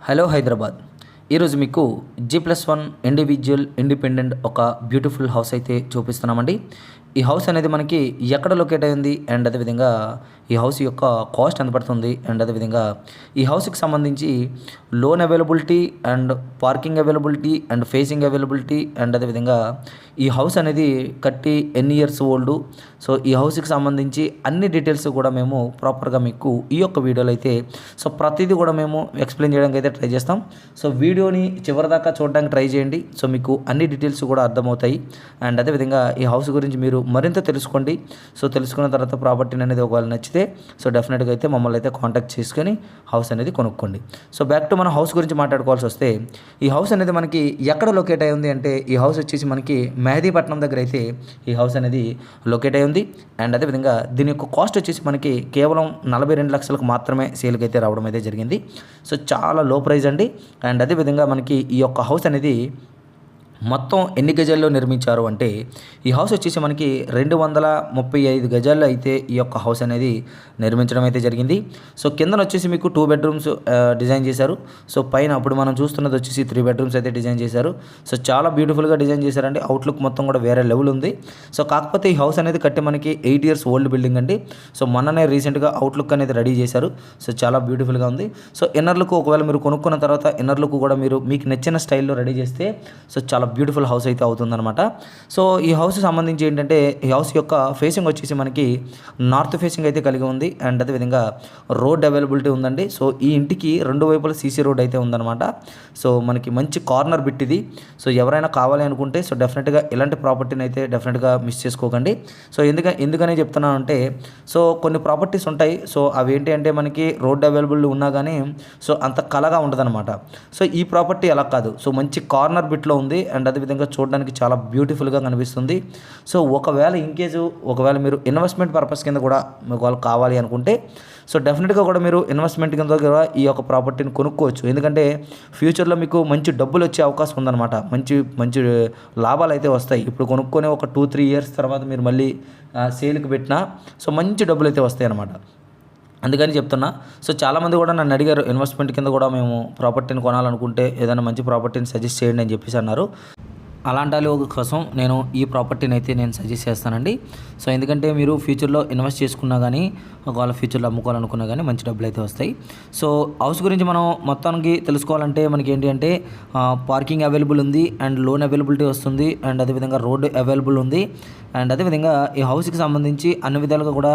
Hello Hyderabad. ఈరోజు మీకు G+1 individual independent ఒక బ్యూటిఫుల్ హౌస్ అయితే చూపిస్తున్నామండి. ఈ హౌస్ అనేది మనకి ఎక్కడ లొకేట్ అయింది అండ్ అదేవిధంగా ఈ హౌస్ యొక్క కాస్ట్ ఎంత పడుతుంది అండ్ అదేవిధంగా ఈ హౌస్కి సంబంధించి loan availability and parking availability and facing availability and అదేవిధంగా ఈ హౌస్ అనేది కట్టి ఎన్ని ఇయర్స్ ఓల్డ్, సో ఈ హౌస్కి సంబంధించి అన్ని డీటెయిల్స్ కూడా మేము ప్రాపర్గా మీకు ఈ యొక్క వీడియోలో అయితే సో ప్రతిదీ కూడా మేము ఎక్స్ప్లెయిన్ చేయడానికి అయితే ట్రై చేస్తాం. సో వీడియోని చివరిదాకా చూడడానికి ట్రై చేయండి. సో మీకు అన్ని డీటెయిల్స్ కూడా అర్థమవుతాయి అండ్ అదేవిధంగా ఈ హౌస్ గురించి మీరు మరింత తెలుసుకోండి. సో తెలుసుకున్న తర్వాత ప్రాపర్టీని అనేది ఒకవేళ నచ్చితే సో డెఫినెట్గా అయితే మమ్మల్ని అయితే కాంటాక్ట్ చేసుకొని హౌస్ అనేది కొనుక్కోండి. సో బ్యాక్ టు మన హౌస్ గురించి మాట్లాడుకోవాల్సి వస్తే ఈ హౌస్ అనేది మనకి ఎక్కడ లొకేట్ అయి ఉంది అంటే ఈ హౌస్ వచ్చేసి మనకి మెహదీపట్నం దగ్గర అయితే ఈ హౌస్ అనేది లొకేట్ అయి ఉంది అండ్ అదేవిధంగా దీని యొక్క కాస్ట్ వచ్చేసి మనకి కేవలం 42 లక్షలకు మాత్రమే సేల్కి అయితే రావడం అయితే జరిగింది. సో చాలా లో ప్రైస్ అండి. అండ్ అదేవిధంగా మనకి ఈ యొక్క హౌస్ అనేది మొత్తం ఎన్ని గజాల్లో నిర్మించారు అంటే ఈ హౌస్ వచ్చేసి మనకి 235 గజాల్లో అయితే ఈ యొక్క హౌస్ అనేది నిర్మించడం అయితే జరిగింది. సో కిందన వచ్చేసి మీకు 2 బెడ్రూమ్స్ డిజైన్ చేశారు. సో పైన అప్పుడు మనం చూస్తున్నది వచ్చేసి 3 బెడ్రూమ్స్ అయితే డిజైన్ చేశారు. సో చాలా బ్యూటిఫుల్గా డిజైన్ చేశారండి. అవుట్లుక్ మొత్తం కూడా వేరే లెవెల్ ఉంది. సో కాకపోతే ఈ హౌస్ అనేది కట్టి మనకి 8 ఇయర్స్ ఓల్డ్ బిల్డింగ్ అండి. సో మొన్ననే రీసెంట్గా అవుట్లుక్ అనేది రెడీ చేశారు. సో చాలా బ్యూటిఫుల్గా ఉంది. సో ఇన్నర్ లుక్ ఒకవేళ మీరు కొనుక్కున్న తర్వాత ఇన్నర్ లుక్ కూడా మీరు మీకు నచ్చిన స్టైల్లో రెడీ చేస్తే సో చాలా బ్యూటిఫుల్ హౌస్ అయితే అవుతుందన్నమాట. సో ఈ హౌస్ సంబంధించి ఏంటంటే ఈ హౌస్ యొక్క ఫేసింగ్ వచ్చేసి మనకి నార్త్ ఫేసింగ్ అయితే కలిగి ఉంది అండ్ అదేవిధంగా రోడ్ అవైలబిలిటీ ఉందండి. సో ఈ ఇంటికి 2 వైపుల సీసీ రోడ్ అయితే ఉందన్నమాట. సో మనకి మంచి కార్నర్ బిట్ ఇది. సో ఎవరైనా కావాలి అనుకుంటే సో డెఫినెట్గా ఇలాంటి ప్రాపర్టీని అయితే డెఫినెట్గా మిస్ చేసుకోకండి. సో ఎందుకనే చెప్తున్నాను అంటే సో కొన్ని ప్రాపర్టీస్ ఉంటాయి. సో అవి ఏంటి అంటే మనకి రోడ్ అవైలబుల్ ఉన్నా కానీ సో అంత కలగా ఉండదన్నమాట. సో ఈ ప్రాపర్టీ అలా కాదు. సో మంచి కార్నర్ బిట్లో ఉంది అండ్ అదేవిధంగా చూడడానికి చాలా బ్యూటిఫుల్గా కనిపిస్తుంది. సో ఒకవేళ మీరు ఇన్వెస్ట్మెంట్ పర్పస్ కింద కూడా మీకు వాళ్ళు కావాలి అనుకుంటే సో డెఫినెట్గా కూడా మీరు ఇన్వెస్ట్మెంట్ కింద కూడా ఈ యొక్క ప్రాపర్టీని కొనుక్కోవచ్చు. ఎందుకంటే ఫ్యూచర్లో మీకు మంచి డబ్బులు వచ్చే అవకాశం ఉందన్నమాట. మంచి మంచి లాభాలు అయితే వస్తాయి. ఇప్పుడు కొనుక్కొని ఒక 2-3 ఇయర్స్ తర్వాత మీరు మళ్ళీ సేల్కి పెట్టినా సో మంచి డబ్బులు అయితే వస్తాయి అన్నమాట. అందుకని చెప్తున్నా. సో చాలామంది కూడా నన్ను అడిగారు ఇన్వెస్ట్మెంట్ కింద కూడా మేము ప్రాపర్టీని కొనాలనుకుంటే ఏదైనా మంచి ప్రాపర్టీని సజెస్ట్ చేయండి అని చెప్పేసి అన్నారు. అలాంటి వాళ్ళ కోసం నేను ఈ ప్రాపర్టీని అయితే నేను సజెస్ట్ చేస్తానండి. సో ఎందుకంటే మీరు ఫ్యూచర్లో ఇన్వెస్ట్ చేసుకున్నా కానీ ఒకవేళ ఫ్యూచర్లో అమ్ముకోవాలనుకున్నా కానీ మంచి డబ్బులు అయితే వస్తాయి. సో హౌస్ గురించి మనం మొత్తానికి తెలుసుకోవాలంటే మనకి ఏంటి అంటే పార్కింగ్ అవైలబుల్ ఉంది అండ్ లోన్ అవైలబిలిటీ వస్తుంది అండ్ అదేవిధంగా రోడ్డు అవైలబుల్ ఉంది అండ్ అదేవిధంగా ఈ హౌస్కి సంబంధించి అన్ని విధాలుగా కూడా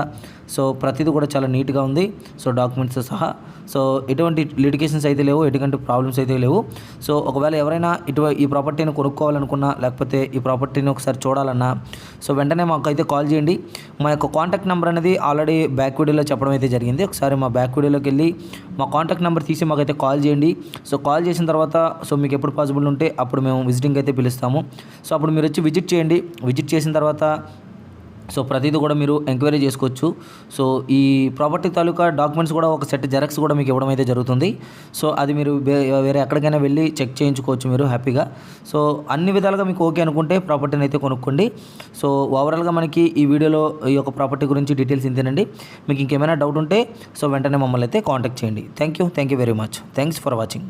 సో ప్రతిదీ కూడా చాలా నీట్గా ఉంది. సో డాక్యుమెంట్స్ సహా సో ఎటువంటి లిటిగేషన్స్ అయితే లేవు, ఎటువంటి ప్రాబ్లమ్స్ అయితే లేవు. సో ఒకవేళ ఎవరైనా ఈ ప్రాపర్టీని కొనుక్కోవాలనుకున్నా లేకపోతే ఈ ప్రాపర్టీని ఒకసారి చూడాలన్నా సో వెంటనే మాకు అయితే కాల్ చేయండి. మా యొక్క కాంటాక్ట్ నెంబర్ అనేది ఆల్రెడీ బ్యాక్ వీడియోలో చెప్పడం అయితే జరిగింది. ఒకసారి మా బ్యాక్ వీడియోలోకి వెళ్ళి మా కాంటాక్ట్ నెంబర్ తీసి మాకైతే కాల్ చేయండి. సో కాల్ చేసిన తర్వాత సో మీకు ఎప్పుడు పాసిబుల్ ఉంటే అప్పుడు మేము విజిటింగ్ అయితే పిలుస్తాము. సో అప్పుడు మీరు వచ్చి విజిట్ చేయండి. విజిట్ చేసిన తర్వాత సో ప్రతిదీ కూడా మీరు ఎంక్వైరీ చేసుకోవచ్చు. సో ఈ ప్రాపర్టీ తాలూకా డాక్యుమెంట్స్ కూడా ఒక సెట్ జెరాక్స్ కూడా మీకు ఇవ్వడం అయితే జరుగుతుంది. సో అది మీరు వేరే ఎక్కడికైనా వెళ్ళి చెక్ చేయించుకోవచ్చు మీరు హ్యాపీగా. సో అన్ని విధాలుగా మీకు ఓకే అనుకుంటే ప్రాపర్టీని అయితే కొనుక్కోండి. సో ఓవరాల్గా మనకి ఈ వీడియోలో ఈ యొక్క ప్రాపర్టీ గురించి డీటెయిల్స్ ఇంతేనండి. మీకు ఇంకేమైనా డౌట్ ఉంటే సో వెంటనే మమ్మల్ని అయితే కాంటాక్ట్ చేయండి. Thank you very much. Thanks for watching.